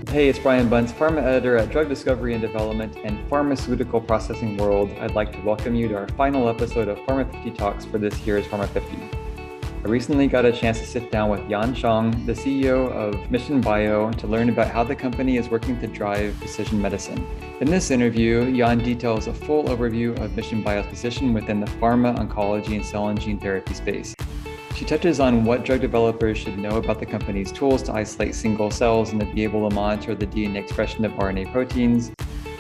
Hey, it's Brian Buntz, Pharma Editor at Drug Discovery and Development and Pharmaceutical Processing World. I'd like to welcome you to our final episode of Pharma50Talks for this year's Pharma50. I recently got a chance to sit down with Yan Zhang, the CEO of Mission Bio, to learn about how the company is working to drive precision medicine. In this interview, Yan details a full overview of Mission Bio's position within the pharma, oncology, and cell and gene therapy space. She touches on what drug developers should know about the company's tools to isolate single cells and to be able to monitor the DNA expression of RNA proteins,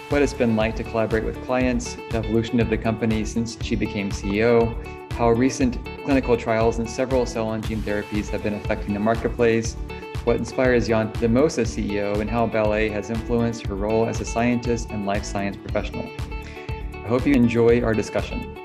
what it's been like to collaborate with clients, the evolution of the company since she became CEO, how recent clinical trials in several cell and gene therapies have been affecting the marketplace, what inspires Yan the most as CEO, and how ballet has influenced her role as a scientist and life science professional. I hope you enjoy our discussion.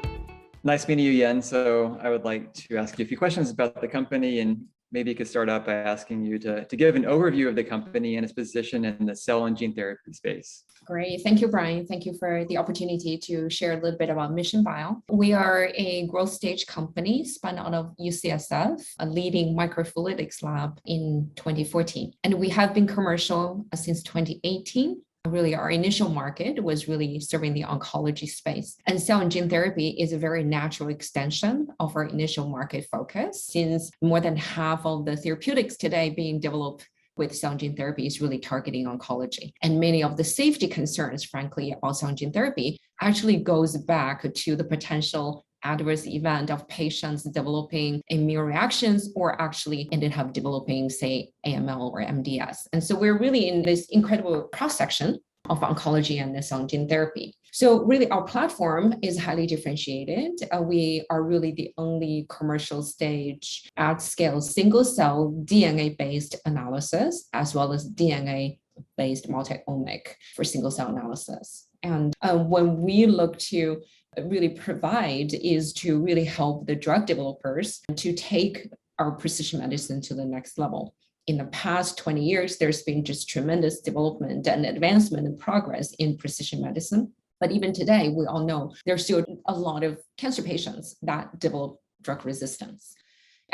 Nice meeting you, Yan. So I would like to ask you a few questions about the company, and maybe you could start out by asking you to give an overview of the company and its position in the cell and gene therapy space. Great. Thank you, Brian. Thank you for the opportunity to share a little bit about Mission Bio. We are a growth stage company spun out of UCSF, a leading microfluidics lab in 2014. And we have been commercial since 2018. Really, our initial market was really serving the oncology space. And cell and gene therapy is a very natural extension of our initial market focus, since more than half of the therapeutics today being developed with cell and gene therapy is really targeting oncology. And many of the safety concerns, frankly, about cell and gene therapy actually goes back to the potential adverse event of patients developing immune reactions or actually ended up developing, say, AML or MDS. And so we're really in this incredible cross-section of oncology and the cell and gene therapy. So really our platform is highly differentiated. We are really the only commercial stage at scale single cell DNA-based analysis, as well as DNA-based multi-omic for single cell analysis. And when we look to really provide is to really help the drug developers to take our precision medicine to the next level. In the past 20 years, there's been just tremendous development and advancement and progress in precision medicine. But even today, we all know there's still a lot of cancer patients that develop drug resistance.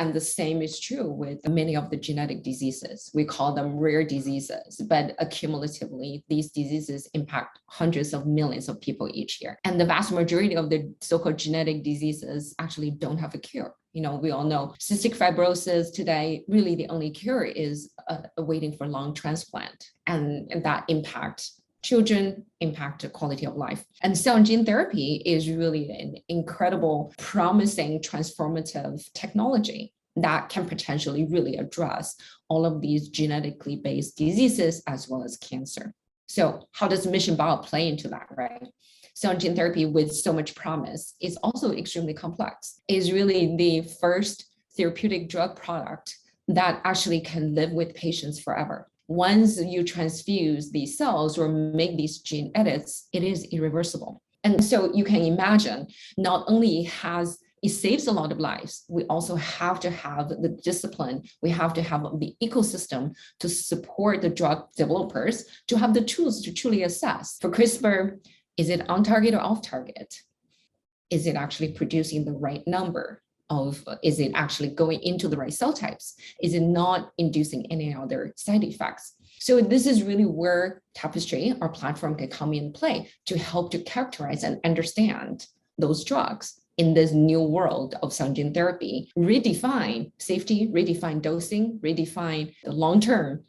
And the same is true with many of the genetic diseases. We call them rare diseases, but accumulatively, these diseases impact hundreds of millions of people each year. And the vast majority of the so-called genetic diseases actually don't have a cure. You know, we all know cystic fibrosis today, really the only cure is waiting for lung transplant. And that impacts children, impact the quality of life. And cell and gene therapy is really an incredible, promising, transformative technology that can potentially really address all of these genetically based diseases as well as cancer. So how does Mission Bio play into that, right? Cell and gene therapy with so much promise is also extremely complex. It's really the first therapeutic drug product that actually can live with patients forever. Once you transfuse these cells or make these gene edits, it is irreversible. And so you can imagine, not only it saves a lot of lives, we also have to have the discipline, we have to have the ecosystem to support the drug developers to have the tools to truly assess. For CRISPR, is it on target or off target? Is it actually producing the right number? Is it actually going into the right cell types? Is it not inducing any other side effects? So this is really where Tapestry, our platform, can come in play to help to characterize and understand those drugs in this new world of cell and gene therapy, redefine safety, redefine dosing, redefine the long-term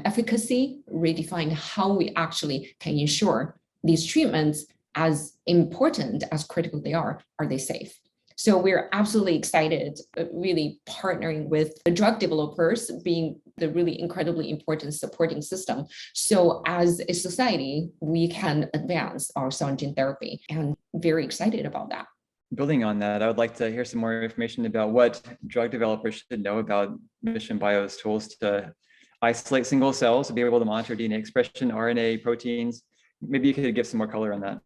efficacy, redefine how we actually can ensure these treatments, as important, as critical they are they safe? So we're absolutely excited, really partnering with the drug developers, being the really incredibly important supporting system. So as a society, we can advance our cell and gene therapy, and very excited about that. Building on that, I would like to hear some more information about what drug developers should know about Mission Bio's tools to isolate single cells, to be able to monitor DNA expression, RNA, proteins. Maybe you could give some more color on that.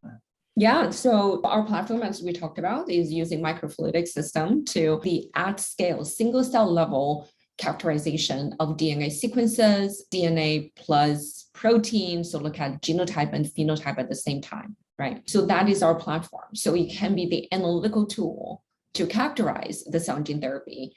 Yeah, so our platform, as we talked about, is using microfluidic system to the at scale, single cell level characterization of DNA sequences, DNA plus protein. So look at genotype and phenotype at the same time, right? So that is our platform. So it can be the analytical tool to characterize the cell and gene therapy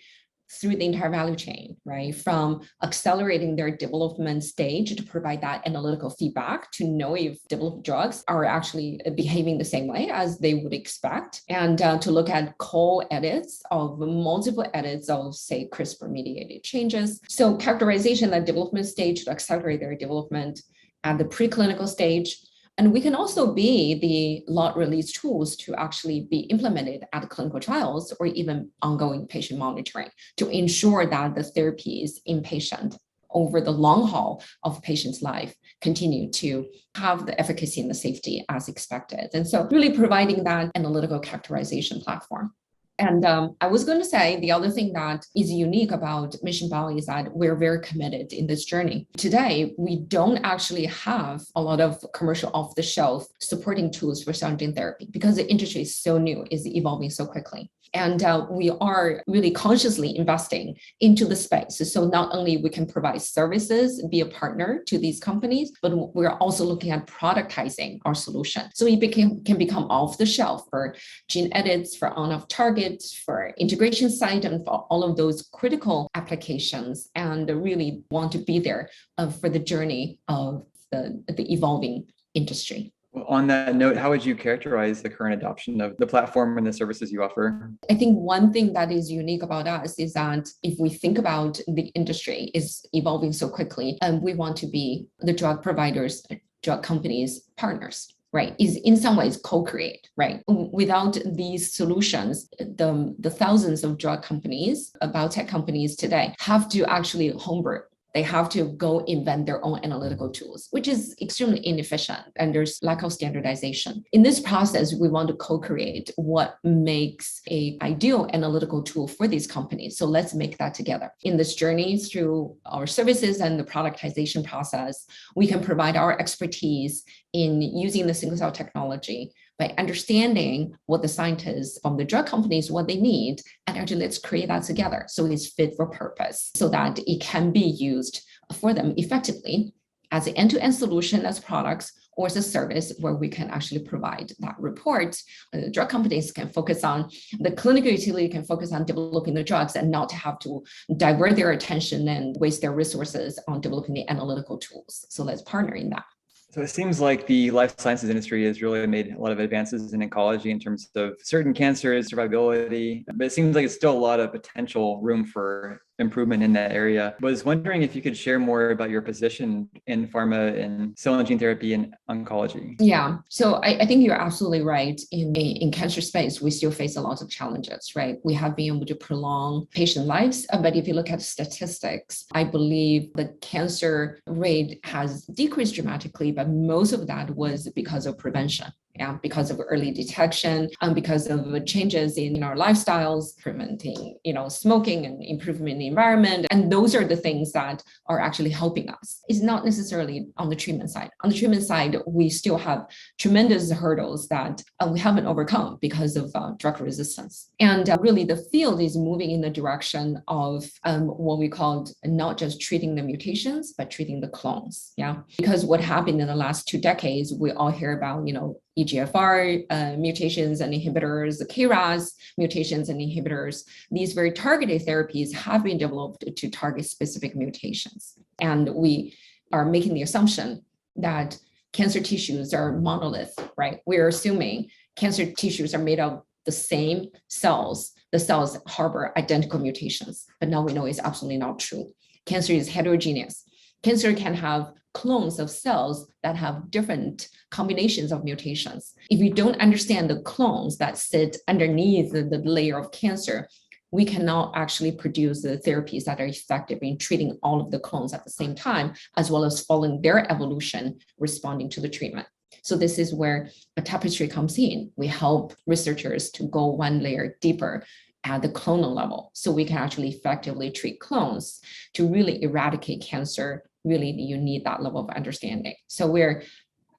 through the entire value chain, right? From accelerating their development stage to provide that analytical feedback to know if developed drugs are actually behaving the same way as they would expect, and to look at co-edits of multiple edits of, say, CRISPR-mediated changes. So characterization at development stage to accelerate their development at the preclinical stage. And we can also be the lot release tools to actually be implemented at clinical trials or even ongoing patient monitoring to ensure that the therapies in patient over the long haul of patient's life continue to have the efficacy and the safety as expected. And so really providing that analytical characterization platform. And I was going to say the other thing that is unique about Mission Bio is that we're very committed in this journey. Today, we don't actually have a lot of commercial off-the-shelf supporting tools for cell and gene therapy because the industry is so new, is evolving so quickly. And we are really consciously investing into the space. So not only we can provide services, be a partner to these companies, but we're also looking at productizing our solution. So it can become off the shelf for gene edits, for on-off targets, for integration site, and for all of those critical applications, and really want to be there for the journey of the evolving industry. On that note, how would you characterize the current adoption of the platform and the services you offer? I think one thing that is unique about us is that if we think about the industry is evolving so quickly, and we want to be the drug providers, drug companies, partners, right, is in some ways co-create, right? Without these solutions, the thousands of drug companies, biotech companies today have to actually homebrew. They have to go invent their own analytical tools, which is extremely inefficient, and there's lack of standardization. In this process, we want to co-create what makes an ideal analytical tool for these companies. So let's make that together. In this journey through our services and the productization process, we can provide our expertise in using the single cell technology by understanding what the scientists from the drug companies, what they need, and actually let's create that together so it's fit for purpose so that it can be used for them effectively as an end-to-end solution, as products, or as a service where we can actually provide that report. The drug companies can focus on the clinical utility, can focus on developing the drugs and not have to divert their attention and waste their resources on developing the analytical tools. So let's partner in that. So it seems like the life sciences industry has really made a lot of advances in oncology in terms of certain cancers, survivability, but it seems like it's still a lot of potential room for improvement in that area. I was wondering if you could share more about your position in pharma and cell and gene therapy and oncology. Yeah, so I think you're absolutely right. In cancer space, we still face a lot of challenges, right? We have been able to prolong patient lives, but if you look at statistics, I believe the cancer rate has decreased dramatically, but most of that was because of prevention. Yeah, because of early detection, because of changes in our lifestyles, preventing, smoking and improvement in the environment. And those are the things that are actually helping us. It's not necessarily on the treatment side. On the treatment side, we still have tremendous hurdles that we haven't overcome because of drug resistance. And really the field is moving in the direction of what we called not just treating the mutations, but treating the clones. Yeah, because what happened in the last 2 decades, we all hear about, EGFR mutations and inhibitors, the KRAS mutations and inhibitors. These very targeted therapies have been developed to target specific mutations. And we are making the assumption that cancer tissues are monolith, right? We're assuming cancer tissues are made of the same cells. The cells harbor identical mutations, but now we know it's absolutely not true. Cancer is heterogeneous. Cancer can have clones of cells that have different combinations of mutations. If we don't understand the clones that sit underneath the layer of cancer, we cannot actually produce the therapies that are effective in treating all of the clones at the same time, as well as following their evolution, responding to the treatment. So this is where a tapestry comes in. We help researchers to go one layer deeper at the clonal level, so we can actually effectively treat clones. To really eradicate cancer, really you need that level of understanding. So we're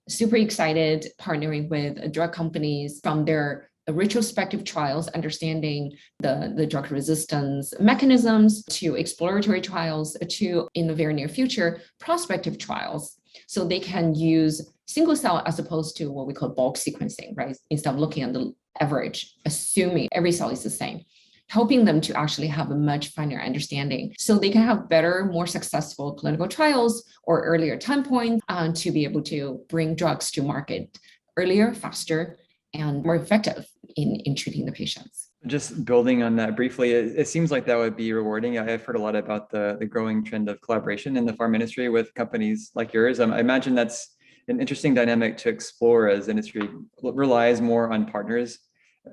super excited partnering with drug companies from their retrospective trials, understanding the drug resistance mechanisms, to exploratory trials, to, in the very near future, prospective trials. So they can use single cell as opposed to what we call bulk sequencing, right? Instead of looking at the average, assuming every cell is the same, helping them to actually have a much finer understanding so they can have better, more successful clinical trials or earlier time points to be able to bring drugs to market earlier, faster, and more effective in treating the patients. Just building on that briefly, it seems like that would be rewarding. I've heard a lot about the growing trend of collaboration in the pharma industry with companies like yours. I imagine that's an interesting dynamic to explore as industry relies more on partners.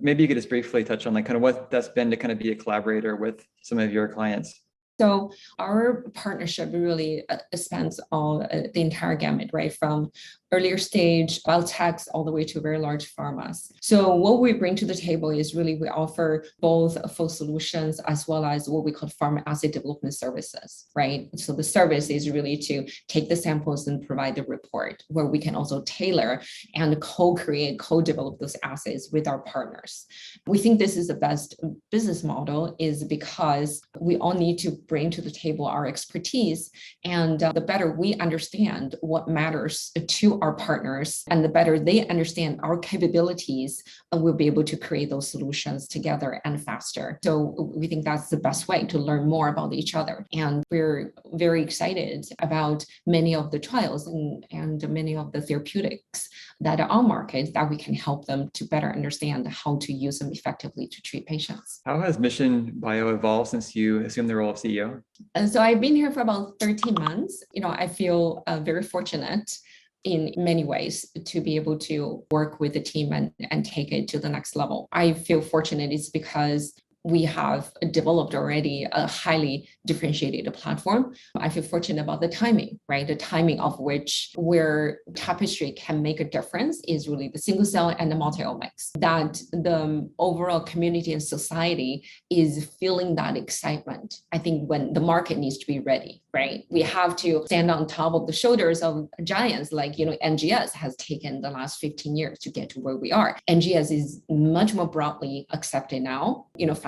Maybe you could just briefly touch on like kind of what that's been to kind of be a collaborator with some of your clients. So our partnership really spans all the entire gamut, right? From earlier stage biotechs all the way to very large pharmas. So what we bring to the table is really we offer both full solutions as well as what we call pharma asset development services, right? So the service is really to take the samples and provide the report where we can also tailor and co-create, co-develop those assets with our partners. We think this is the best business model is because we all need to bring to the table our expertise, and the better we understand what matters to our partners and the better they understand our capabilities, we'll be able to create those solutions together and faster. So we think that's the best way to learn more about each other. And we're very excited about many of the trials and many of the therapeutics that are on market that we can help them to better understand how to use them effectively to treat patients. How has Mission Bio evolved since you assumed the role of CEO? So I've been here for about 13 months. I feel very fortunate in many ways to be able to work with the team and take it to the next level. I feel fortunate is because we have developed already a highly differentiated platform. I feel fortunate about the timing, right? The timing of which where Tapestry can make a difference is really the single cell and the multi-omics. That the overall community and society is feeling that excitement. I think when the market needs to be ready, right? We have to stand on top of the shoulders of giants like, NGS has taken the last 15 years to get to where we are. NGS is much more broadly accepted now.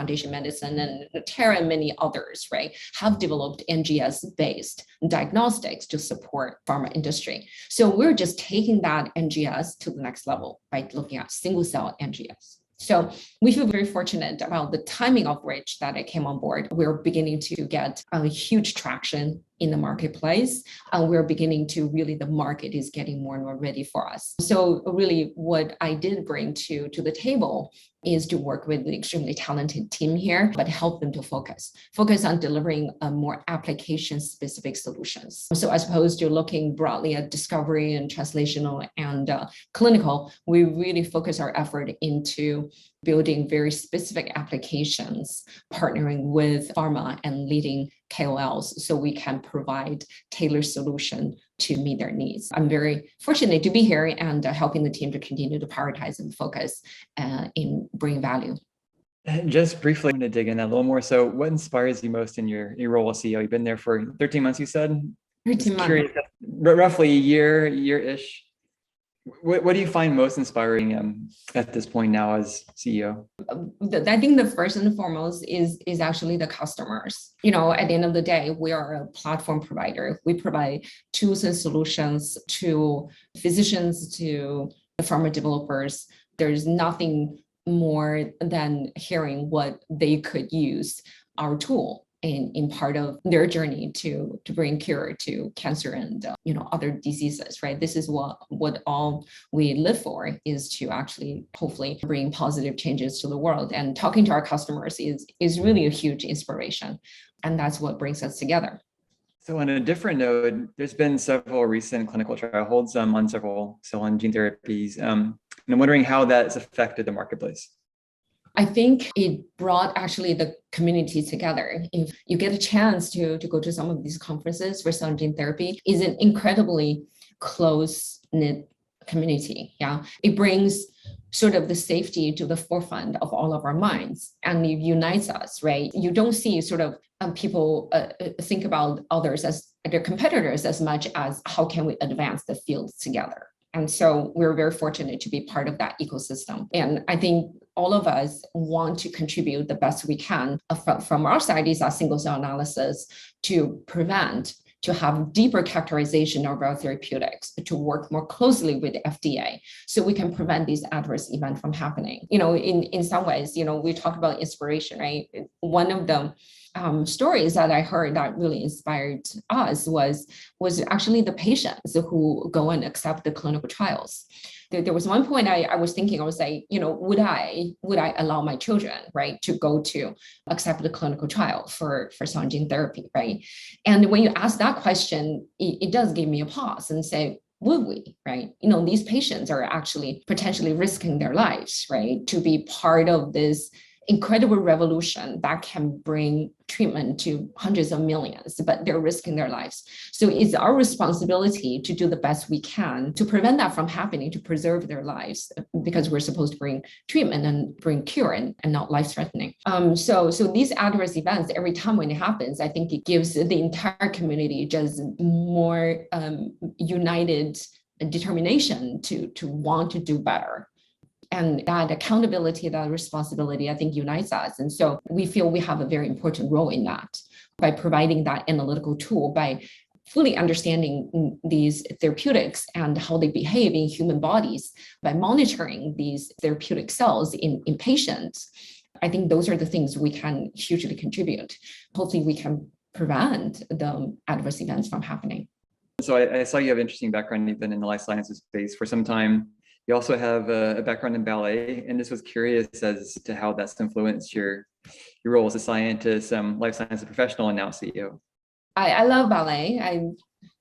Foundation Medicine and Natera and many others, right, have developed NGS-based diagnostics to support pharma industry. So we're just taking that NGS to the next level by looking at single cell NGS. So we feel very fortunate about the timing of which that I came on board. We're beginning to get a huge traction in the marketplace. And we're beginning to really, the market is getting more and more ready for us. So really what I did bring to the table is to work with the extremely talented team here, but help them to focus on delivering more application-specific solutions. So as opposed to looking broadly at discovery and translational and clinical, we really focus our effort into building very specific applications, partnering with pharma and leading KOLs so we can provide tailored solution to meet their needs. I'm very fortunate to be here and helping the team to continue to prioritize and focus in bringing value. And just briefly, I'm going to dig in a little more. So what inspires you most in your role as CEO? You've been there for 13 months, you said? 13 months. Curious, roughly a year-ish. What do you find most inspiring at this point now as CEO? I think the first and foremost is actually the customers. At the end of the day, we are a platform provider. We provide tools and solutions to physicians, to the pharma developers. There's nothing more than hearing what they could use our tool in part of their journey to bring cure to cancer and other diseases, right? This is what all we live for, is to actually hopefully bring positive changes to the world. And talking to our customers is really a huge inspiration. And that's what brings us together. So on a different note, there's been several recent clinical trial holds on several cell and gene therapies. And I'm wondering how that's affected the marketplace. I think it brought actually the community together. If you get a chance to go to some of these conferences for cell and gene therapy, is an incredibly close-knit community. Yeah, it brings sort of the safety to the forefront of all of our minds, and it unites us, right? You don't see sort of people think about others as their competitors as much as how can we advance the field together. And so we're very fortunate to be part of that ecosystem. And I think all of us want to contribute the best we can from our side is our single cell analysis to prevent to have deeper characterization of our therapeutics, to work more closely with the FDA so we can prevent these adverse events from happening. In some ways, we talk about inspiration, right? One of the stories that I heard that really inspired us was actually the patients who go and accept the clinical trials. There was one point I was thinking, I was like, would I allow my children, right, to go to accept the clinical trial for cell and gene therapy, right? And when you ask that question, it does give me a pause and say, would we, right? These patients are actually potentially risking their lives, right, to be part of this incredible revolution that can bring treatment to hundreds of millions, but they're risking their lives. So it's our responsibility to do the best we can to prevent that from happening, to preserve their lives, because we're supposed to bring treatment and bring cure and not life-threatening. So these adverse events, every time when it happens, I think it gives the entire community just more united determination to want to do better. And that accountability, that responsibility, I think unites us. And so we feel we have a very important role in that by providing that analytical tool, by fully understanding these therapeutics and how they behave in human bodies, by monitoring these therapeutic cells in patients. I think those are the things we can hugely contribute. Hopefully we can prevent the adverse events from happening. So I saw you have an interesting background. You've been in the life sciences space for some time. You also have a background in ballet, and just was curious as to how that's influenced your role as a scientist, life sciences professional, and now CEO. I love ballet.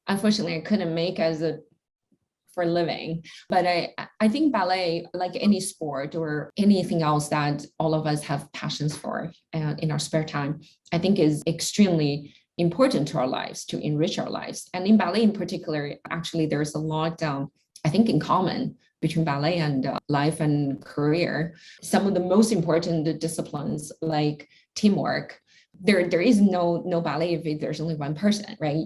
Unfortunately, I couldn't make for a living, but I think ballet, like any sport or anything else that all of us have passions for in our spare time, I think is extremely important to our lives, to enrich our lives. And in ballet in particular, actually, there's a lot, I think, in common between ballet and life and career. Some of the most important disciplines like teamwork, there is no ballet if there's only one person, right?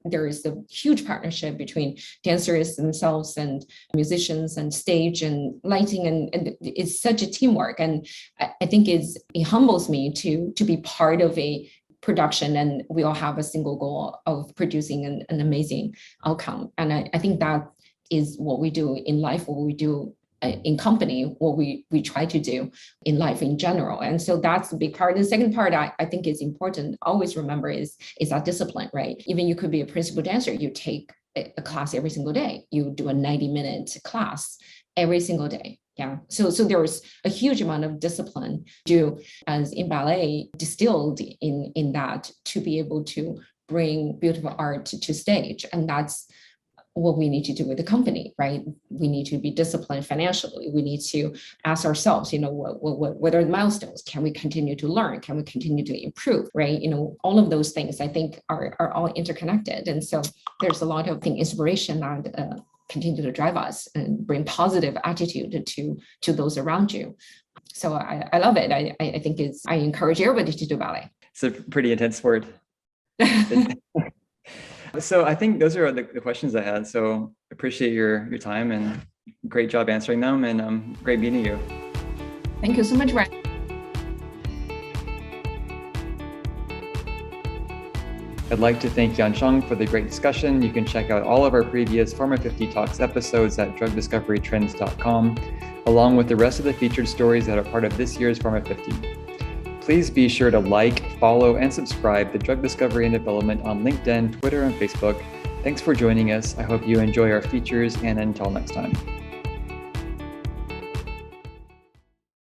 There is a huge partnership between dancers themselves and musicians and stage and lighting, and it's such a teamwork. And I think it humbles me to be part of a production, and we all have a single goal of producing an amazing outcome. And I think that is what we do in life, what we do in company, what we try to do in life in general. And so that's a big part. The second part I think is important, always remember is that discipline, right? Even you could be a principal dancer, you take a class every single day. You do a 90-minute class every single day. Yeah. So there's a huge amount of discipline due as in ballet distilled in that to be able to bring beautiful art to stage. And that's what we need to do with the company, right? We need to be disciplined financially. We need to ask ourselves, what are the milestones? Can we continue to learn? Can we continue to improve, right? All of those things I think are all interconnected. And so there's a lot of inspiration that continue to drive us and bring positive attitude to those around you. So I love it. I think I encourage everybody to do ballet. It's a pretty intense sport. So I think those are the questions I had. So appreciate your time and great job answering them, and great meeting you. Thank you so much, Ryan. I'd like to thank Yan Zhang for the great discussion. You can check out all of our previous Pharma50Talks episodes at drugdiscoverytrends.com, along with the rest of the featured stories that are part of this year's Pharma50. Please be sure to like, follow, and subscribe to Drug Discovery and Development on LinkedIn, Twitter, and Facebook. Thanks for joining us. I hope you enjoy our features, and until next time.